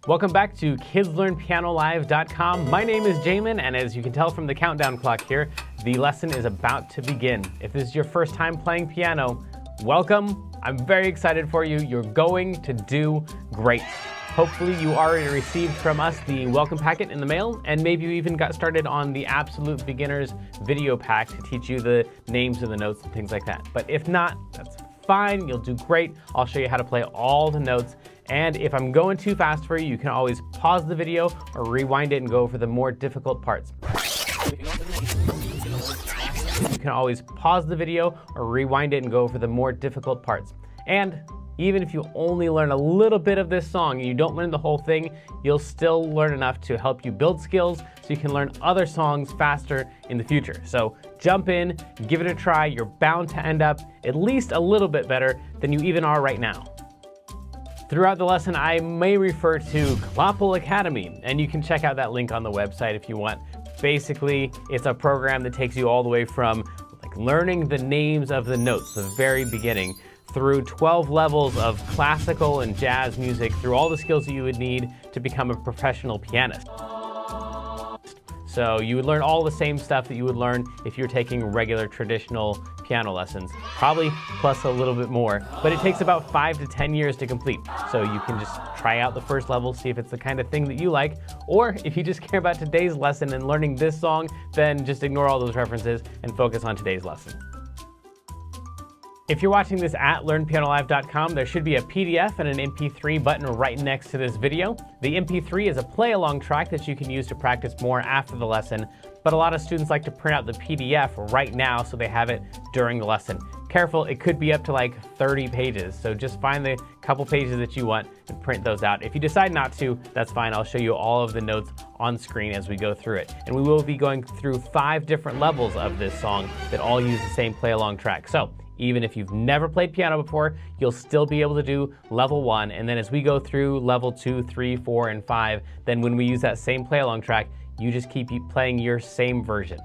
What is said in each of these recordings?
Welcome back to KidsLearnPianoLive.com. My name is Jamin, and as you can tell from the countdown clock here, the lesson is about to begin. If this is your first time playing piano, welcome. I'm very excited for you. You're going to do great. Hopefully you already received from us the welcome packet in the mail, and maybe you even got started on the Absolute Beginners video pack to teach you the names of the notes and things like that. But if not, that's fine. You'll do great. I'll show you how to play all the notes. And if I'm going too fast for you, you can always pause the video or rewind it and go over the more difficult parts. You can always pause the video or rewind it and go over the more difficult parts. And even if you only learn a little bit of this song and you don't learn the whole thing, you'll still learn enough to help you build skills so you can learn other songs faster in the future. So jump in, give it a try. You're bound to end up at least a little bit better than you even are right now. Throughout the lesson, I may refer to Kloppel Academy, and you can check out that link on the website if you want. Basically, it's a program that takes you all the way from learning the names of the notes, the very beginning, through 12 levels of classical and jazz music, through all the skills that you would need to become a professional pianist. So you would learn all the same stuff that you would learn if you're taking regular traditional piano lessons, probably plus a little bit more, but it takes about 5 to 10 years to complete. So you can just try out the first level, see if it's the kind of thing that you like, or if you just care about today's lesson and learning this song, then just ignore all those references and focus on today's lesson. If you're watching this at LearnPianoLive.com, there should be a PDF and an MP3 button right next to this video. The MP3 is a play-along track that you can use to practice more after the lesson, but a lot of students like to print out the PDF right now so they have it during the lesson. Careful, it could be up to like 30 pages, so just find the couple pages that you want and print those out. If you decide not to, that's fine. I'll show you all of the notes on screen as we go through it. And we will be going through 5 different levels of this song that all use the same play-along track. So even if you've never played piano before, you'll still be able to do level 1. And then as we go through level 2, 3, 4, and 5, then when we use that same play-along track, you just keep playing your same version.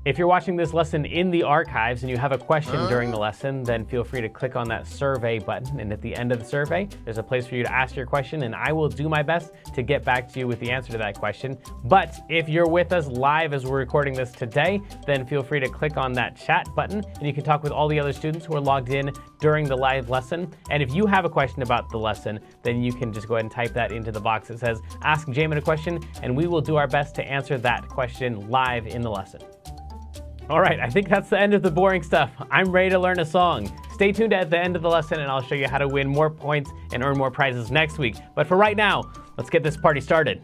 If you're watching this lesson in the archives and you have a question during the lesson, then feel free to click on that survey button. And at the end of the survey, there's a place for you to ask your question, and I will do my best to get back to you with the answer to that question. But if you're with us live as we're recording this today, then feel free to click on that chat button, and you can talk with all the other students who are logged in during the live lesson. And if you have a question about the lesson, then you can just go ahead and type that into the box that says, Ask Jamin a question, and we will do our best to answer that question live in the lesson. All right, I think that's the end of the boring stuff. I'm ready to learn a song. Stay tuned at the end of the lesson and I'll show you how to win more points and earn more prizes next week. But for right now, let's get this party started.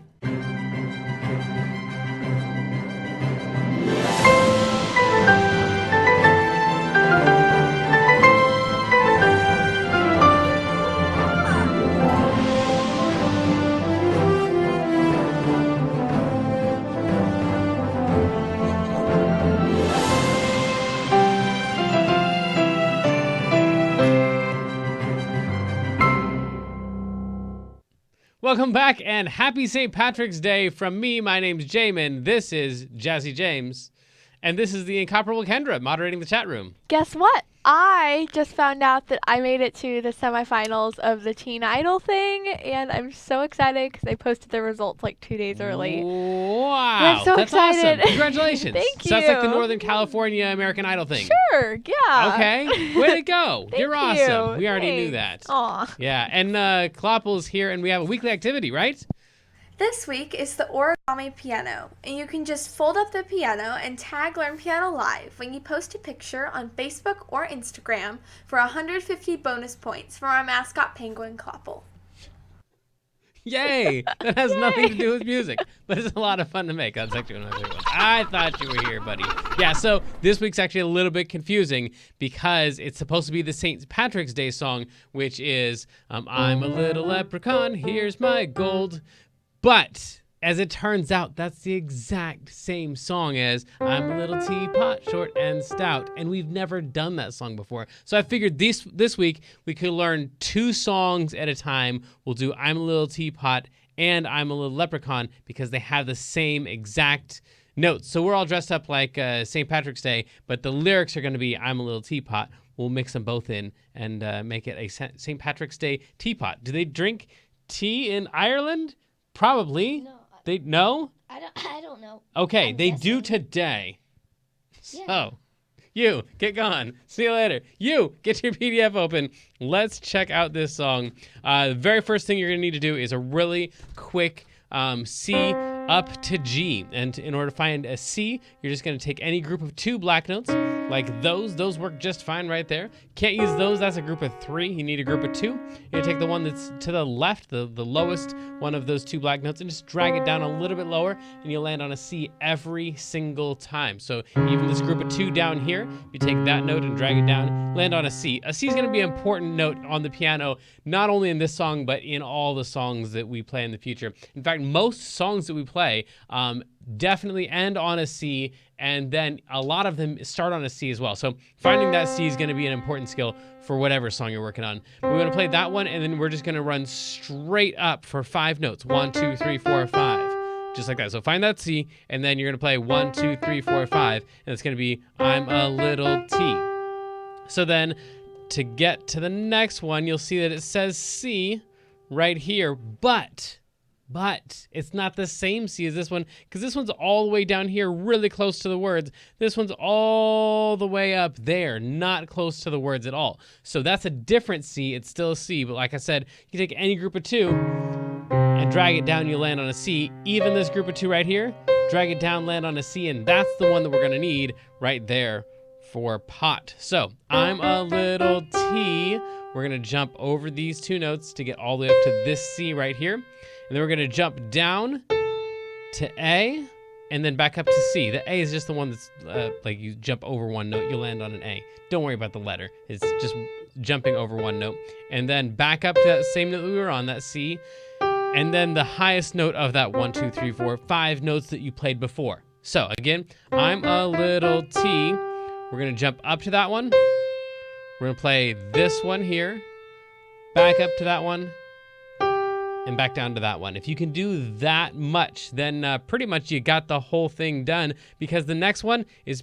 Welcome back and happy St. Patrick's Day from me. My name's Jamin. This is Jazzy James. And this is the incomparable Kendra moderating the chat room. Guess what? I just found out that I made it to the semifinals of the Teen Idol thing, and I'm so excited because they posted the results like 2 days early. Wow, I'm so excited. Awesome. Congratulations. Thank you. So that's like the Northern California American Idol thing. Sure, yeah. Okay, way to go. You're awesome. We already knew that. Aw. Yeah, and Kloppel's here, and we have a weekly activity, right? This week is the origami piano, and you can just fold up the piano and tag Learn Piano Live when you post a picture on Facebook or Instagram for 150 bonus points from our mascot penguin Kloppel. Yay! That has nothing to do with music, but it's a lot of fun to make. That's actually one of my favorite ones. I thought you were here, buddy. Yeah, so this week's actually a little bit confusing because it's supposed to be the St. Patrick's Day song, which is I'm a little leprechaun, here's my gold. But as it turns out, that's the exact same song as I'm a little teapot, short and stout. And we've never done that song before. So I figured this week we could learn 2 songs at a time. We'll do I'm a little teapot and I'm a little leprechaun because they have the same exact notes. So we're all dressed up like St. Patrick's Day, but the lyrics are going to be I'm a little teapot. we'll mix them both in and make it a St. Patrick's Day teapot. Do they drink tea in Ireland? Probably. No. No? I don't know. Okay, I'm they do guessing. today. Yeah. So, you, get going. See you later. You, get your PDF open. Let's check out this song. The very first thing you're going to need to do is a really quick C up to G. And in order to find a C, you're just going to take any group of 2 black notes, like those. Those work just fine right there. Can't use those. That's a group of 3. You need a group of 2. You're going to take the one that's to the left, the lowest one of those 2 black notes, and just drag it down a little bit lower, and you'll land on a C every single time. So even this group of 2 down here, you take that note and drag it down, land on a C. A C is going to be an important note on the piano, not only in this song, but in all the songs that we play in the future. In fact, most songs that we play definitely end on a C, and then a lot of them start on a C as well. So finding that C is going to be an important skill for whatever song you're working on. We're going to play that one, and then we're just going to run straight up for 5 notes. 1, 2, 3, 4, 5. Just like that. So find that C, and then you're going to play 1, 2, 3, 4, 5, and it's going to be I'm a little T. So then to get to the next one, you'll see that it says C right here, but it's not the same C as this one, because this one's all the way down here, really close to the words. This one's all the way up there, not close to the words at all. So that's a different C. It's still a C, but like I said, you can take any group of 2 and drag it down, you land on a C. Even this group of 2 right here, drag it down, land on a C, and that's the one that we're going to need right there for pot. So I'm a little T. We're going to jump over these 2 notes to get all the way up to this C right here. And then we're going to jump down to A and then back up to C. The A is just the one that's like you jump over 1 note, you land on an A. Don't worry about the letter. It's just jumping over 1 note. And then back up to that same note that we were on, that C. And then the highest note of that 1, 2, 3, 4, 5 notes that you played before. So again, I'm a little T. We're going to jump up to that one. We're going to play this one here, back up to that one, and back down to that one. If you can do that much, then pretty much you got the whole thing done, because the next one is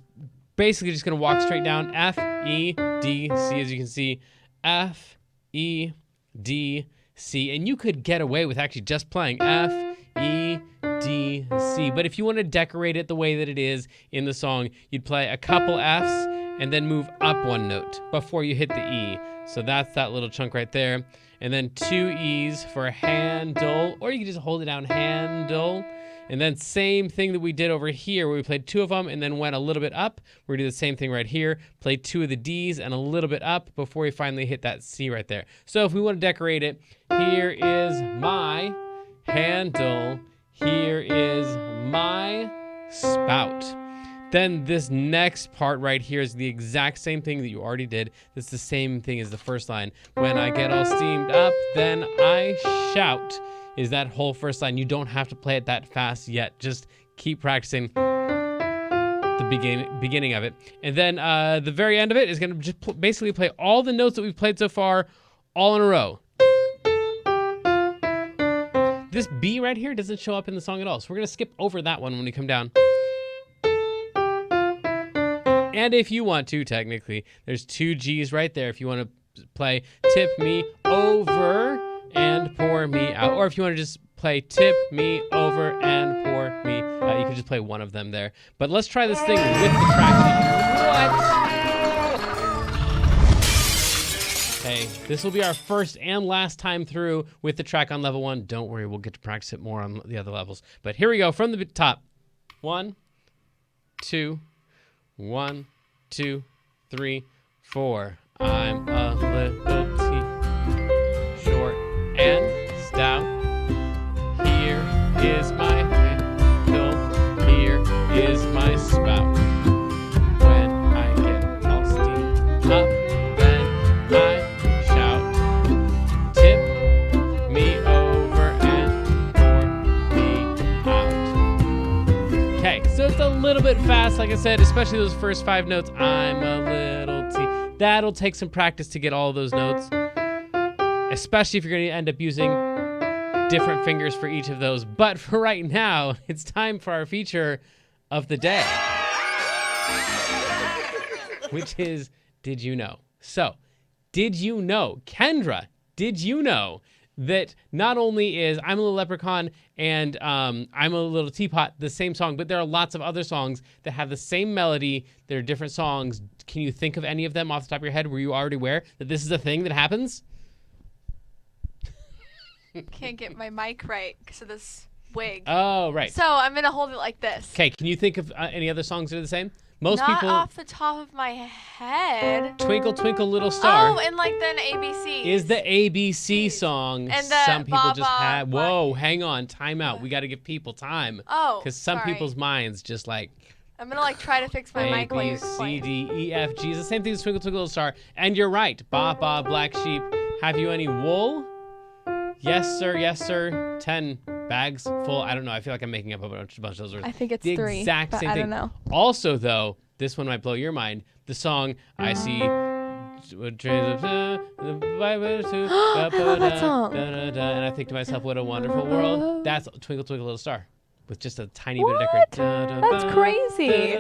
basically just going to walk straight down F, E, D, C, as you can see. F, E, D, C. And you could get away with actually just playing F, E, D, C. But if you want to decorate it the way that it is in the song, you'd play a couple Fs and then move up 1 note before you hit the E. So that's that little chunk right there. And then 2 E's for handle, or you can just hold it down, handle. And then same thing that we did over here where we played 2 of them and then went a little bit up. We're gonna do the same thing right here, play 2 of the D's and a little bit up before we finally hit that C right there. So if we want to decorate it, here is my handle, here is my spout. Then this next part right here is the exact same thing that you already did. It's the same thing as the first line. When I get all steamed up, then I shout, is that whole first line. You don't have to play it that fast yet. Just keep practicing the beginning of it. And then the very end of it is going to just basically play all the notes that we've played so far all in a row. This B right here doesn't show up in the song at all, so we're going to skip over that one when we come down. And if you want to, technically, there's 2 G's right there if you want to play tip me over and pour me out. Or if you want to just play tip me over and pour me out, you can just play one of them there. But let's try this thing with the track. What? Okay, this will be our first and last time through with the track on level 1. Don't worry, we'll get to practice it more on the other levels. But here we go from the top. 1, 2, 1, 2, 3, 4. I'm a little T, short and stout. Here is my handle, here is my spout. When I get all steamed up, then I shout, tip me over and pour me out. Okay, so it's a little bit fast, like I said, especially those first 5 notes. I'm a little T. That'll take some practice to get all of those notes, especially if you're going to end up using different fingers for each of those. But for right now, it's time for our feature of the day, which is Did You Know? So, did you know, Kendra, did you know that not only is I'm a Little Leprechaun and I'm a Little Teapot the same song, but there are lots of other songs that have the same melody. They're different songs. Can you think of any of them off the top of your head? Were you already aware that this is a thing that happens? Can't get my mic right because of this wig. Oh, right. So I'm going to hold it like this. Okay, can you think of any other songs that are the same? Most Not people... off the top of my head. Twinkle, Twinkle, Little Star. Oh, and like then ABC. Is the ABC song. And the some people Baba just have... Black- Whoa, hang on, time out. We got to give people time. Oh, Because some sorry. people's minds just like... I'm going to like try to fix my A, mic while B, you're C, playing. D, E, F, G. It's the same thing as Twinkle, Twinkle, Little Star. And you're right. Ba, ba, black sheep. Have you any wool? Yes, sir. Yes, sir. 10 bags full. I don't know. I feel like I'm making up a bunch of those words. I think it's the 3. exact but same I thing. don't know. Also, though, this one might blow your mind. The song I see. I love that song. And I think to myself, what a wonderful world. That's Twinkle, Twinkle, Little Star. With just a tiny bit of decoration. That's crazy.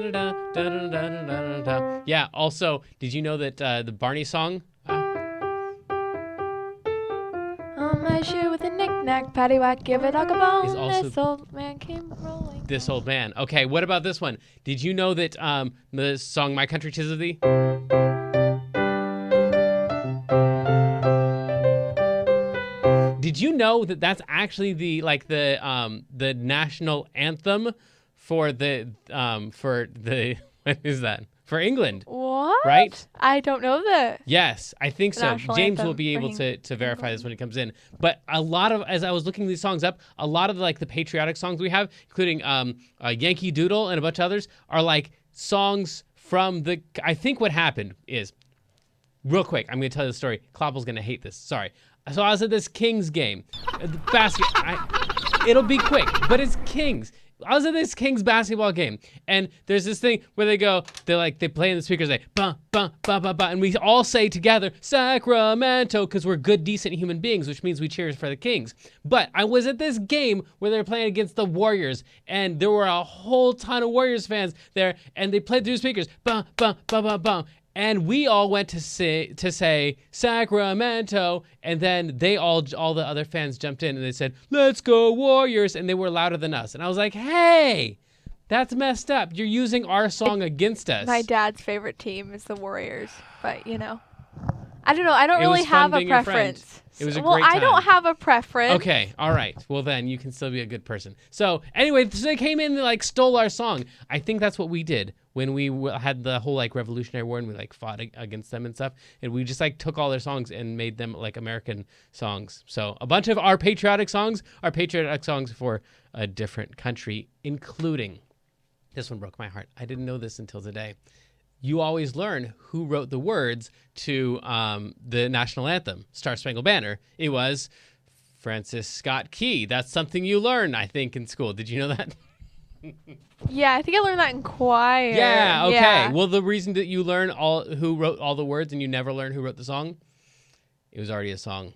Yeah. Also, did you know that the Barney song? On my shoe with a knick-knack, paddywhack, give a dog a bone. Is also- This old man came rolling. This old man. Okay. What about this one? Did you know that the song "My Country 'Tis of Thee"? Did you know that that's actually the national anthem for the what is that? For England, What? right? I don't know that. Yes, I think so. National James anthem will be for able to verify this when it comes in. But a lot of, as I was looking these songs up, a lot of the patriotic songs we have, including Yankee Doodle and a bunch of others, are like songs from the. I think what happened is, real quick, I'm going to tell you the story. Kloppel's going to hate this. Sorry. So I was at this Kings game, it'll be quick, but it's Kings. I was at this Kings basketball game, and there's this thing where they play in the speakers, they ba ba ba ba ba, and we all say together Sacramento because we're good, decent human beings, which means we cheer for the Kings. But I was at this game where they were playing against the Warriors, and there were a whole ton of Warriors fans there, and they played through speakers ba ba ba ba ba. And we all went to say Sacramento, and then all the other fans jumped in and they said, "Let's go Warriors," and they were louder than us. And I was like, "Hey, that's messed up. You're using our song against us." My dad's favorite team is the Warriors, but I don't know. I don't It was really fun have a being your friend. preference. It was a well, great I don't time. have a preference. Okay, all right. Well, then you can still be a good person. So anyway, so they came in and stole our song. I think that's what we did when we had the whole Revolutionary War and we fought against them and stuff. And we just took all their songs and made them American songs. So a bunch of our patriotic songs are patriotic songs for a different country, including this one broke my heart. I didn't know this until today. You always learn who wrote the words to the national anthem, Star Spangled Banner. It was Francis Scott Key. That's something you learn, I think, in school. Did you know that? Yeah, I think I learned that in choir. Yeah, okay. Yeah. Well, the reason that you learn who wrote all the words and you never learn who wrote the song, it was already a song.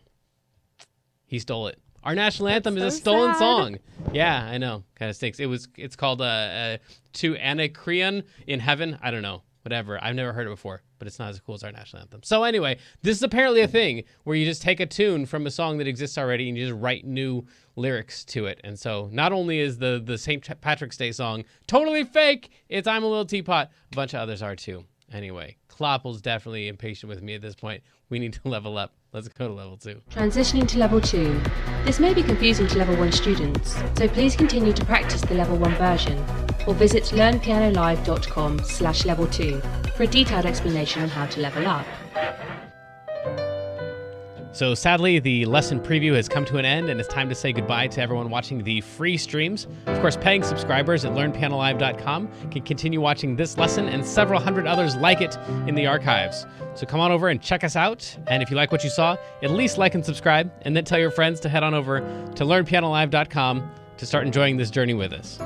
He stole it. Our national anthem is a so stolen sad. song. Yeah, I know. Kind of stinks. It's called To Anacreon in Heaven. I don't know. Whatever. I've never heard it before, but it's not as cool as our national anthem. So anyway, this is apparently a thing where you just take a tune from a song that exists already and you just write new lyrics to it. And so not only is the St. Patrick's Day song totally fake, it's I'm a Little Teapot. A bunch of others are too. Anyway, Kloppel's definitely impatient with me at this point. We need to level up. Let's go to level 2. Transitioning to level 2. This may be confusing to level 1 students, so please continue to practice the level 1 version or visit learnpianolive.com/level 2 for a detailed explanation on how to level up. So sadly, the lesson preview has come to an end, and it's time to say goodbye to everyone watching the free streams. Of course, paying subscribers at learnpianolive.com can continue watching this lesson and several hundred others like it in the archives. So come on over and check us out, and if you like what you saw, at least like and subscribe, and then tell your friends to head on over to learnpianolive.com to start enjoying this journey with us.